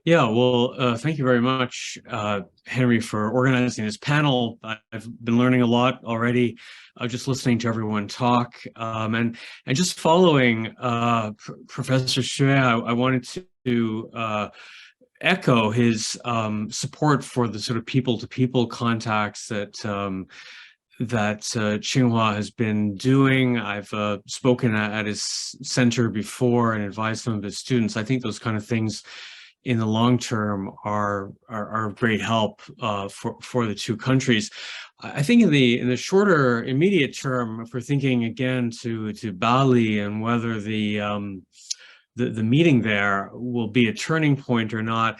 Yeah, well, thank you very much, Henry, for organizing this panel. I've been learning a lot already, just listening to everyone talk, and just following Professor Xue. I wanted to echo his support for the sort of people-to-people contacts that Tsinghua has been doing. I've spoken at his center before and advised some of his students. I think those kind of things in the long term are of great help for the two countries. I think in the shorter immediate term, if we're thinking again to Bali and whether the meeting there will be a turning point or not,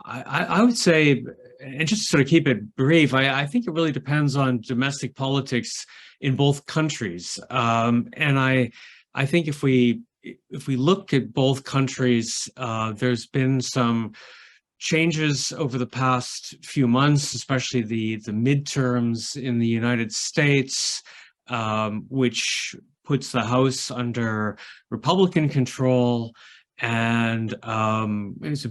I would say, and just to sort of keep it brief, I think it really depends on domestic politics in both countries. And I think if we look at both countries, there's been some changes over the past few months, especially the midterms in the United States, which puts the House under Republican control. And it's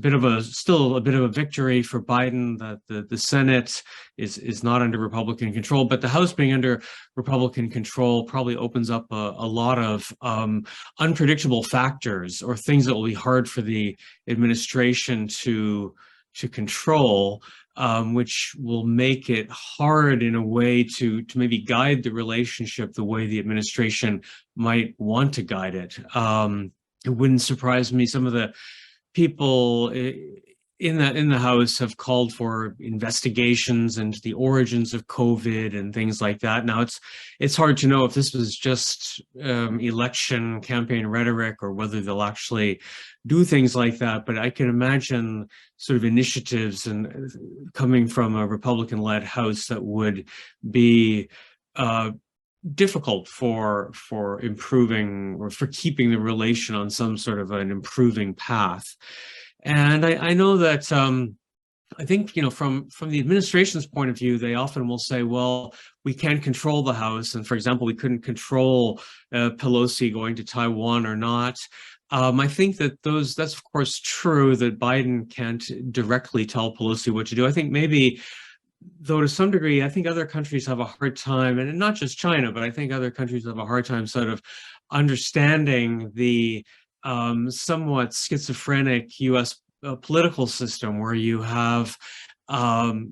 still a bit of a victory for Biden that the Senate is not under Republican control, but the House being under Republican control probably opens up a lot of unpredictable factors or things that will be hard for the administration to control, which will make it hard in a way to maybe guide the relationship the way the administration might want to guide it. It wouldn't surprise me. Some of the people in the House have called for investigations into the origins of COVID and things like that. Now, it's hard to know if this was just election campaign rhetoric or whether they'll actually do things like that. But I can imagine sort of initiatives and coming from a Republican-led House that would be difficult for improving or for keeping the relation on some sort of an improving path. And I know that I think, from the administration's point of view, they often will say, well, we can't control the House. And for example, we couldn't control Pelosi going to Taiwan or not. I think that that's of course true, that Biden can't directly tell Pelosi what to do. I think maybe, though to some degree, I think other countries have a hard time, and not just China, but I think other countries have a hard time sort of understanding the somewhat schizophrenic U.S. Political system where you have, the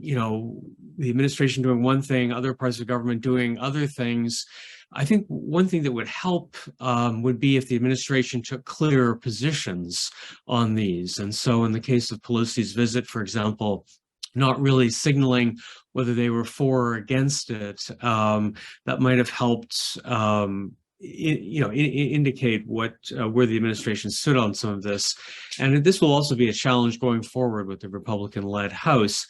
administration doing one thing, other parts of government doing other things. I think one thing that would help would be if the administration took clearer positions on these. And so in the case of Pelosi's visit, for example, not really signaling whether they were for or against it, that might have helped, indicate where the administration stood on some of this. And this will also be a challenge going forward with the Republican-led House.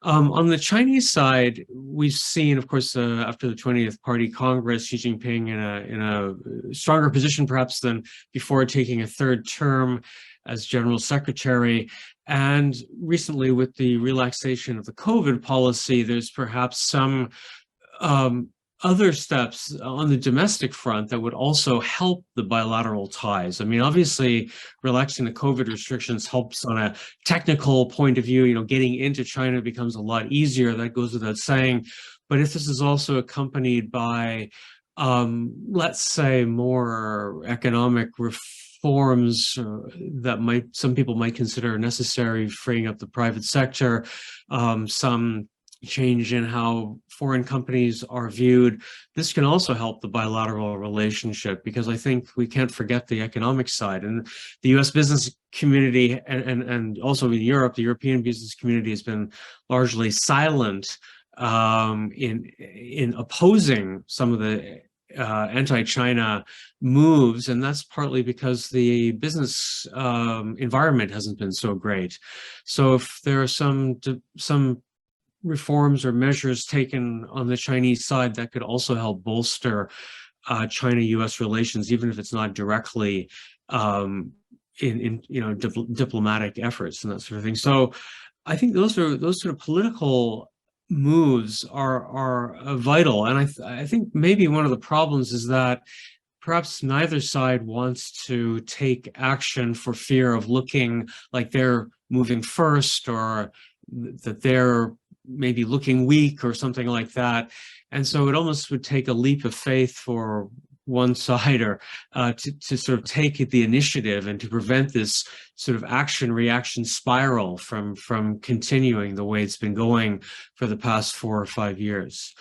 On the Chinese side, we've seen, of course, after the 20th Party Congress, Xi Jinping in a stronger position perhaps than before, taking a third term as General Secretary. And recently, with the relaxation of the COVID policy, there's perhaps some other steps on the domestic front that would also help the bilateral ties. I mean, obviously, relaxing the COVID restrictions helps on a technical point of view. Getting into China becomes a lot easier. That goes without saying. But if this is also accompanied by, let's say, more economic reforms that some people might consider necessary, freeing up the private sector, some change in how foreign companies are viewed, this can also help the bilateral relationship, because I think we can't forget the economic side. And the U.S. business community and also in Europe, the European business community has been largely silent in opposing some of the anti-China moves, and that's partly because the business environment hasn't been so great. So if there are some reforms or measures taken on the Chinese side that could also help bolster China-U.S. relations, even if it's not directly in diplomatic efforts and that sort of thing. So I think those sort of political moves are vital. And I think maybe one of the problems is that perhaps neither side wants to take action for fear of looking like they're moving first, or that they're maybe looking weak or something like that. And so it almost would take a leap of faith for one side or to sort of take the initiative and to prevent this sort of action-reaction spiral from continuing the way it's been going for the past 4 or 5 years.